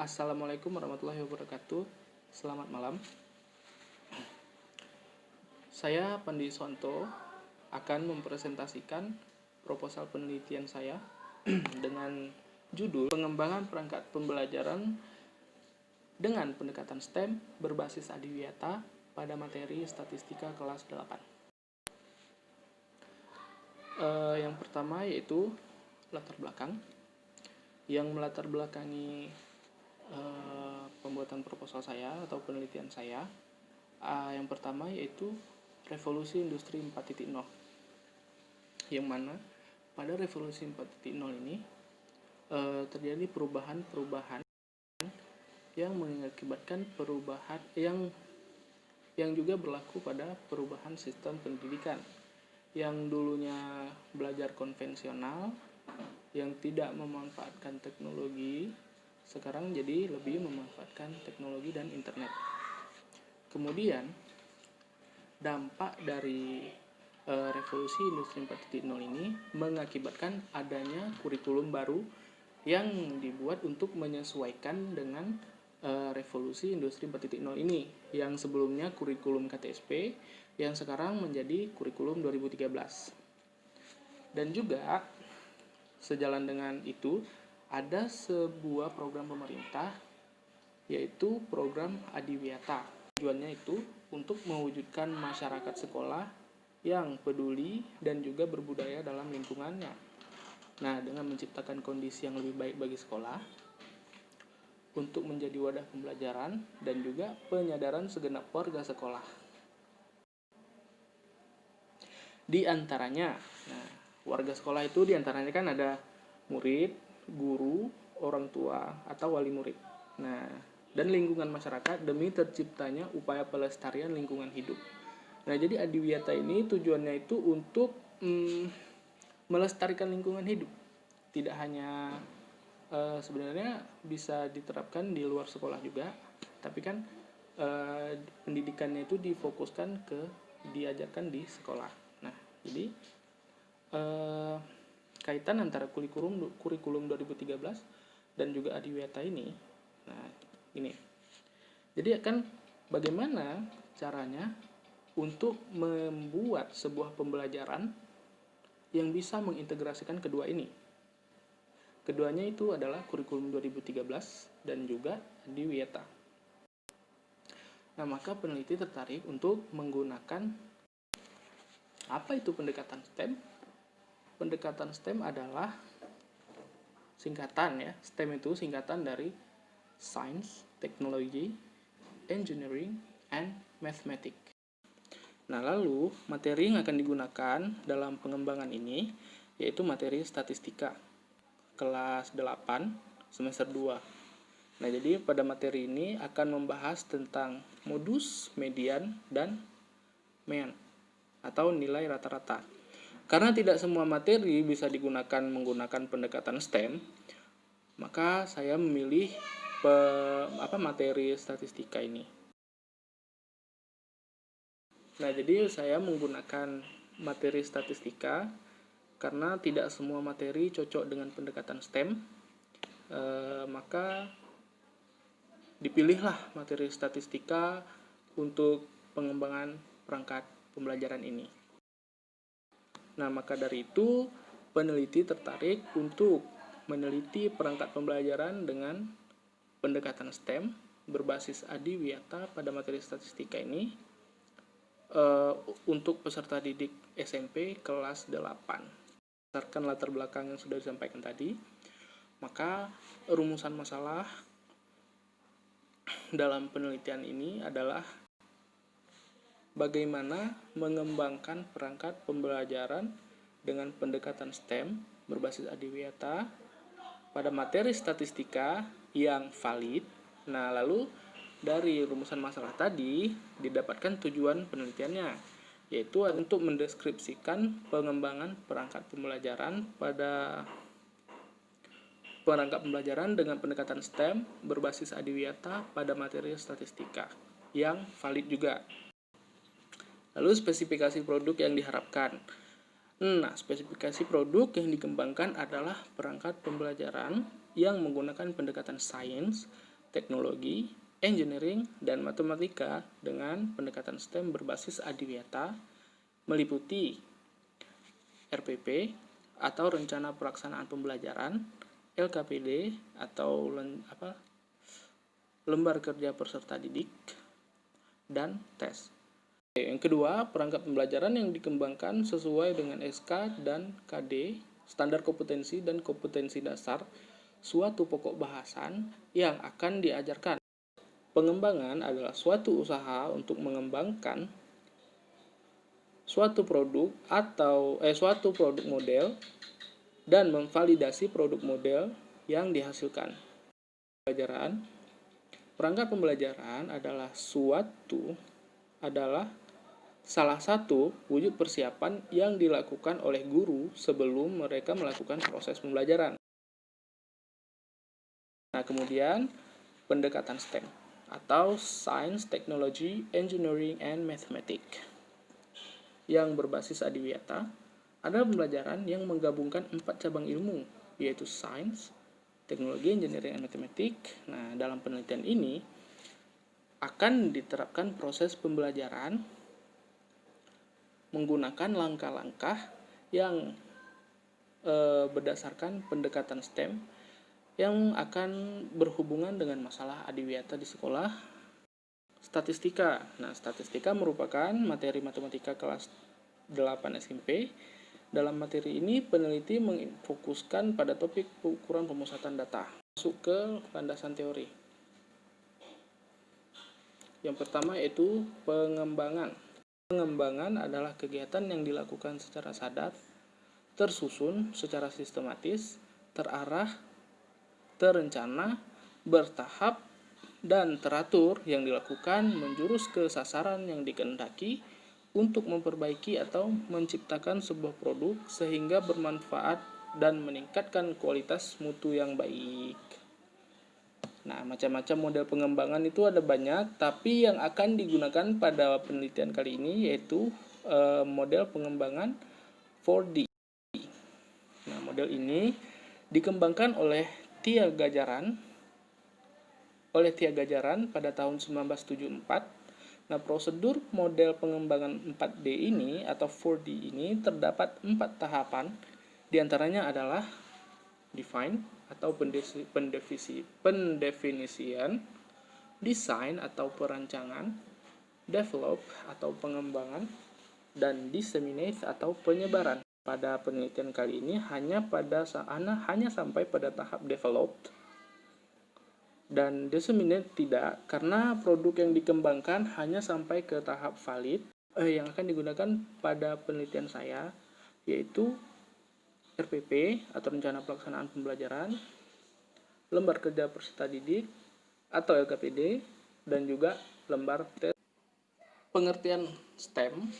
Assalamualaikum warahmatullahi wabarakatuh. Selamat malam. Saya Pandi Sonto akan mempresentasikan proposal penelitian saya dengan judul Pengembangan Perangkat Pembelajaran dengan Pendekatan STEM berbasis Adiwiyata pada materi Statistika kelas 8. Yang pertama yaitu latar belakang. Yang melatar belakangi pembuatan proposal saya atau penelitian saya, yang pertama yaitu revolusi industri 4.0, yang mana pada revolusi 4.0 ini terjadi perubahan-perubahan yang mengakibatkan perubahan yang juga berlaku pada perubahan sistem pendidikan yang dulunya belajar konvensional yang tidak memanfaatkan teknologi, sekarang jadi lebih memanfaatkan teknologi dan internet. Kemudian dampak dari revolusi industri 4.0 ini mengakibatkan adanya kurikulum baru yang dibuat untuk menyesuaikan dengan revolusi industri 4.0 ini, yang sebelumnya kurikulum KTSP yang sekarang menjadi kurikulum 2013. Dan juga sejalan dengan itu ada sebuah program pemerintah, yaitu program Adiwiyata. Tujuannya itu untuk mewujudkan masyarakat sekolah yang peduli dan juga berbudaya dalam lingkungannya. Nah, dengan menciptakan kondisi yang lebih baik bagi sekolah untuk menjadi wadah pembelajaran dan juga penyadaran segenap warga sekolah. Di antaranya, warga sekolah itu di antaranya kan ada murid, guru, orang tua, atau wali murid. Dan lingkungan masyarakat demi terciptanya upaya pelestarian lingkungan hidup. Jadi Adiwiyata ini tujuannya itu untuk melestarikan lingkungan hidup. Tidak hanya sebenarnya bisa diterapkan di luar sekolah juga, tapi kan pendidikannya itu difokuskan diajarkan di sekolah. Jadi kaitan antara kurikulum 2013 dan juga Adiwiyata ini. Ini. Jadi akan bagaimana caranya untuk membuat sebuah pembelajaran yang bisa mengintegrasikan kedua ini. Keduanya itu adalah kurikulum 2013 dan juga Adiwiyata. Maka peneliti tertarik untuk menggunakan apa itu pendekatan STEM? Pendekatan STEM adalah singkatan ya. STEM itu singkatan dari Science, Technology, Engineering, and Mathematics. Lalu materi yang akan digunakan dalam pengembangan ini yaitu materi statistika kelas 8 semester 2. Jadi pada materi ini akan membahas tentang modus, median, dan mean atau nilai rata-rata. Karena tidak semua materi bisa digunakan menggunakan pendekatan STEM, maka saya memilih materi statistika ini. Jadi saya menggunakan materi statistika karena tidak semua materi cocok dengan pendekatan STEM, maka dipilihlah materi statistika untuk pengembangan perangkat pembelajaran ini. Maka dari itu peneliti tertarik untuk meneliti perangkat pembelajaran dengan pendekatan STEM berbasis Adiwiyata pada materi statistika ini untuk peserta didik SMP kelas 8. Berdasarkan latar belakang yang sudah disampaikan tadi, maka rumusan masalah dalam penelitian ini adalah bagaimana mengembangkan perangkat pembelajaran dengan pendekatan STEM berbasis Adiwiyata pada materi statistika yang valid. Lalu dari rumusan masalah tadi didapatkan tujuan penelitiannya, yaitu untuk mendeskripsikan pengembangan perangkat pembelajaran dengan pendekatan STEM berbasis Adiwiyata pada materi statistika yang valid juga. Lalu spesifikasi produk yang diharapkan. Spesifikasi produk yang dikembangkan adalah perangkat pembelajaran yang menggunakan pendekatan sains teknologi, engineering, dan matematika dengan pendekatan STEM berbasis adiwiyata meliputi RPP atau Rencana Pelaksanaan Pembelajaran, LKPD atau Lembar Kerja Peserta Didik, dan tes. Yang kedua, perangkat pembelajaran yang dikembangkan sesuai dengan SK dan KD, standar kompetensi dan kompetensi dasar, suatu pokok bahasan yang akan diajarkan. Pengembangan adalah suatu usaha untuk mengembangkan suatu produk atau suatu produk model dan memvalidasi produk model yang dihasilkan. Perangkat pembelajaran adalah salah satu wujud persiapan yang dilakukan oleh guru sebelum mereka melakukan proses pembelajaran. Nah, kemudian pendekatan STEM atau Science, Technology, Engineering, and Mathematics yang berbasis adiwiyata adalah pembelajaran yang menggabungkan 4 cabang ilmu, yaitu Science, Teknologi, Engineering, and Mathematics. Nah, dalam penelitian ini akan diterapkan proses pembelajaran menggunakan langkah-langkah yang berdasarkan pendekatan STEM yang akan berhubungan dengan masalah adiwiyata di sekolah. Statistika. Nah, statistika merupakan materi matematika kelas 8 SMP. Dalam materi ini, peneliti memfokuskan pada topik pengukuran pemusatan data. Masuk ke landasan teori. Yang pertama yaitu pengembangan. Pengembangan adalah kegiatan yang dilakukan secara sadar, tersusun secara sistematis, terarah, terencana, bertahap, dan teratur yang dilakukan menjurus ke sasaran yang dikehendaki untuk memperbaiki atau menciptakan sebuah produk sehingga bermanfaat dan meningkatkan kualitas mutu yang baik. Nah, macam-macam model pengembangan itu ada banyak, tapi yang akan digunakan pada penelitian kali ini yaitu model pengembangan 4D. Nah, model ini dikembangkan oleh Tia Gajaran pada tahun 1974. Nah, prosedur model pengembangan 4D ini atau 4D ini terdapat 4 tahapan. Di antaranya adalah define atau pendefinisian, design atau perancangan, develop atau pengembangan, dan disseminate atau penyebaran. Pada penelitian kali ini hanya sampai pada tahap developed dan disseminate tidak, karena produk yang dikembangkan hanya sampai ke tahap valid. Yang akan digunakan pada penelitian saya yaitu RPP atau Rencana Pelaksanaan Pembelajaran, Lembar Kerja Peserta Didik atau LKPD, dan juga lembar tes. Pengertian STEM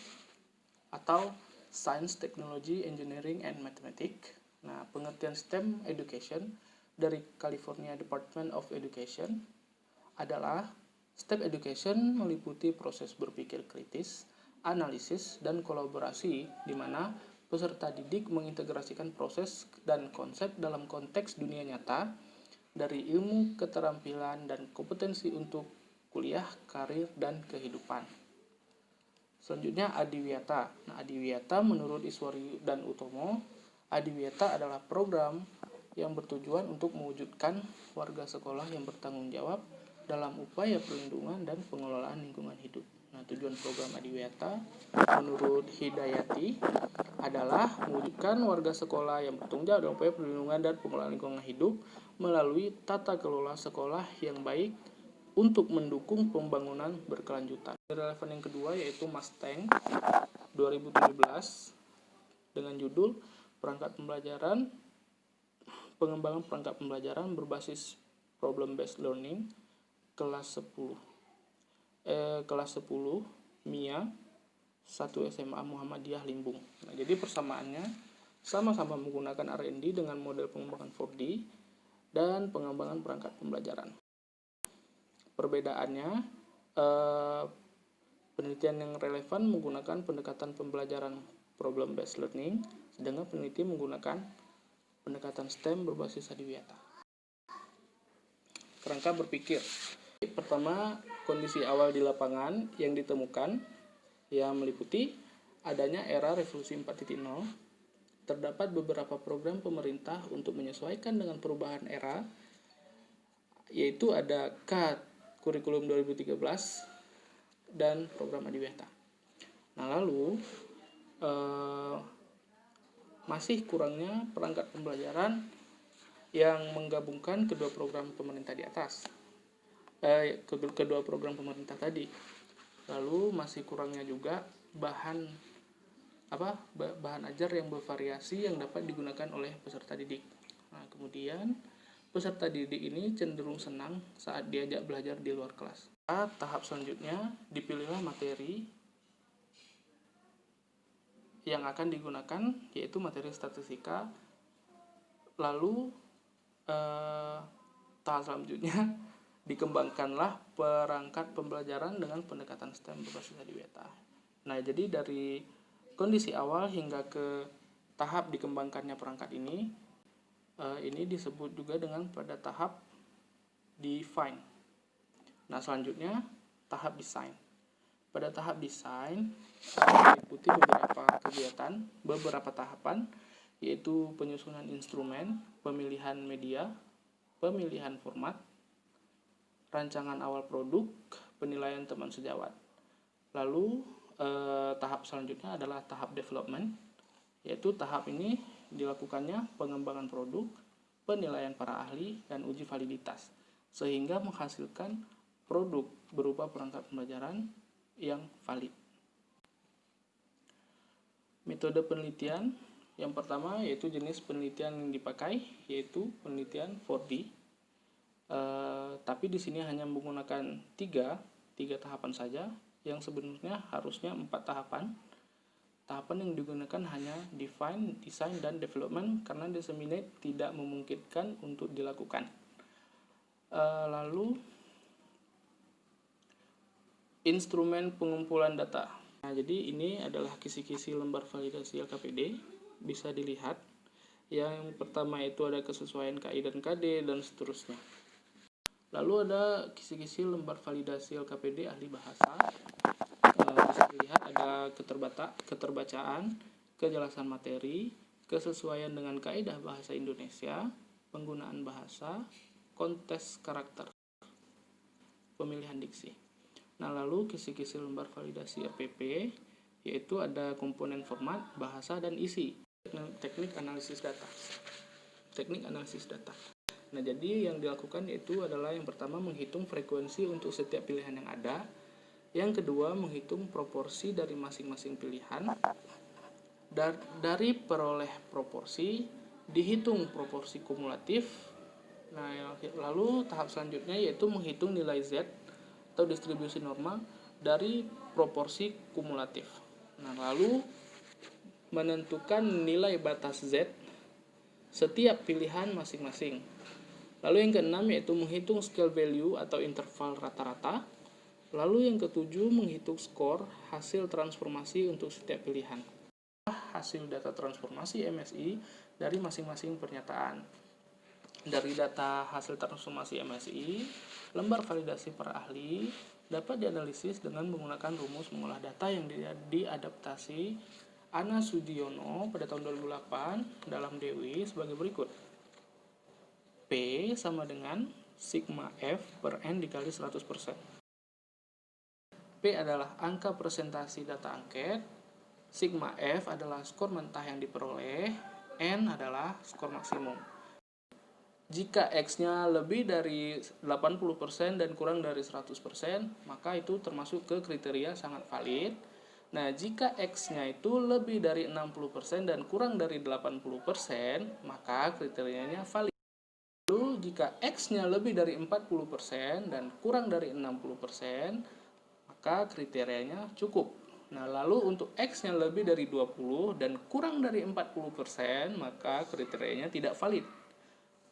atau Science, Technology, Engineering, and Mathematics. Nah, pengertian STEM Education dari California Department of Education adalah STEM Education meliputi proses berpikir kritis, analisis, dan kolaborasi di mana peserta didik mengintegrasikan proses dan konsep dalam konteks dunia nyata dari ilmu, keterampilan, dan kompetensi untuk kuliah, karir, dan kehidupan. Selanjutnya adiwiyata. Nah, adiwiyata menurut Iswari dan Utomo, adiwiyata adalah program yang bertujuan untuk mewujudkan warga sekolah yang bertanggung jawab dalam upaya perlindungan dan pengelolaan lingkungan hidup. Nah, tujuan program adiwiyata menurut Hidayati adalah mewujudkan warga sekolah yang bertanggung jawab dalam upaya perlindungan dan pengelolaan lingkungan hidup melalui tata kelola sekolah yang baik untuk mendukung pembangunan berkelanjutan. Relevan yang kedua yaitu Mustang 2017 dengan judul Pengembangan perangkat pembelajaran berbasis Problem Based Learning kelas 10 MIA 1 SMA Muhammadiyah Limbung. Nah, jadi persamaannya sama-sama menggunakan R&D dengan model pengembangan 4D dan pengembangan perangkat pembelajaran. Perbedaannya, penelitian yang relevan menggunakan pendekatan pembelajaran Problem Based Learning, sedangkan peneliti menggunakan pendekatan STEM berbasis adiwiyata. kerangka berpikir. Pertama, kondisi awal di lapangan yang ditemukan yang meliputi adanya era revolusi 4.0. Terdapat beberapa program pemerintah untuk menyesuaikan dengan perubahan era, yaitu ada KAD Kurikulum 2013 dan program Adiweta. Nah, lalu masih kurangnya perangkat pembelajaran yang menggabungkan kedua program pemerintah di atas. Kedua program pemerintah tadi. Lalu masih kurangnya juga bahan ajar yang bervariasi yang dapat digunakan oleh peserta didik. Nah, kemudian peserta didik ini cenderung senang saat diajak belajar di luar kelas. Tahap selanjutnya, dipilihlah materi yang akan digunakan, yaitu materi statistika. Lalu tahap selanjutnya, dikembangkanlah perangkat pembelajaran dengan pendekatan STEM berbasis Adiweta. Nah, jadi dari kondisi awal hingga ke tahap dikembangkannya perangkat ini disebut juga dengan pada tahap define. Nah, selanjutnya tahap desain. Pada tahap desain meliputi beberapa tahapan, yaitu penyusunan instrumen, pemilihan media, pemilihan format, rancangan awal produk, penilaian teman sejawat. Lalu tahap selanjutnya adalah tahap development, yaitu tahap ini dilakukannya pengembangan produk, penilaian para ahli, dan uji validitas, sehingga menghasilkan produk berupa perangkat pembelajaran yang valid. Metode penelitian yang pertama yaitu jenis penelitian yang dipakai, yaitu penelitian 4D. Tapi di sini hanya menggunakan tiga tahapan saja, yang sebenarnya harusnya 4 tahapan. Tahapan yang digunakan hanya define, design, dan development karena disseminate tidak memungkinkan untuk dilakukan. Lalu instrumen pengumpulan data. Nah, jadi ini adalah kisi-kisi lembar validasi LKPD, bisa dilihat. Yang pertama itu ada kesesuaian KI dan KD dan seterusnya. Lalu ada kisi-kisi lembar validasi LKPD ahli bahasa. Bisa dilihat ada keterbacaan, kejelasan materi, kesesuaian dengan kaidah bahasa Indonesia, penggunaan bahasa, konteks karakter, pemilihan diksi. Nah, lalu kisi-kisi lembar validasi RPP yaitu ada komponen format, bahasa, dan isi. Teknik analisis data. Nah, jadi yang dilakukan yaitu adalah yang pertama menghitung frekuensi untuk setiap pilihan yang ada. Yang kedua menghitung proporsi dari masing-masing pilihan. Dari peroleh proporsi dihitung proporsi kumulatif. Nah, lalu tahap selanjutnya yaitu menghitung nilai Z atau distribusi normal dari proporsi kumulatif. Nah, lalu menentukan nilai batas Z setiap pilihan masing-masing. Lalu yang keenam yaitu menghitung scale value atau interval rata-rata. Lalu yang ketujuh menghitung skor hasil transformasi untuk setiap pilihan. Hasil data transformasi MSI dari masing-masing pernyataan. Dari data hasil transformasi MSI, lembar validasi para ahli dapat dianalisis dengan menggunakan rumus mengolah data yang diadaptasi Ana Sudiono pada tahun 2008 dalam DWI sebagai berikut. P sama dengan sigma F per N dikali 100%. P adalah angka presentasi data angket, sigma F adalah skor mentah yang diperoleh, N adalah skor maksimum. Jika X-nya lebih dari 80% dan kurang dari 100%, maka itu termasuk ke kriteria sangat valid. Nah, jika X-nya itu lebih dari 60% dan kurang dari 80%, maka kriterianya valid. Lalu, jika X-nya lebih dari 40% dan kurang dari 60%, maka kriterianya cukup. Nah, lalu untuk X-nya lebih dari 20 dan kurang dari 40%, maka kriterianya tidak valid.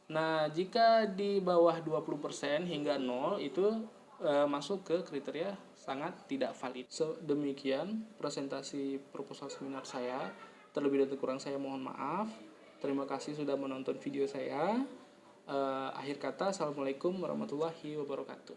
Nah, jika di bawah 20% hingga 0 itu masuk ke kriteria sangat tidak valid. Demikian presentasi proposal seminar saya. Terlebih dan kurang saya mohon maaf. Terima kasih sudah menonton video saya. Akhir kata, assalamualaikum warahmatullahi wabarakatuh.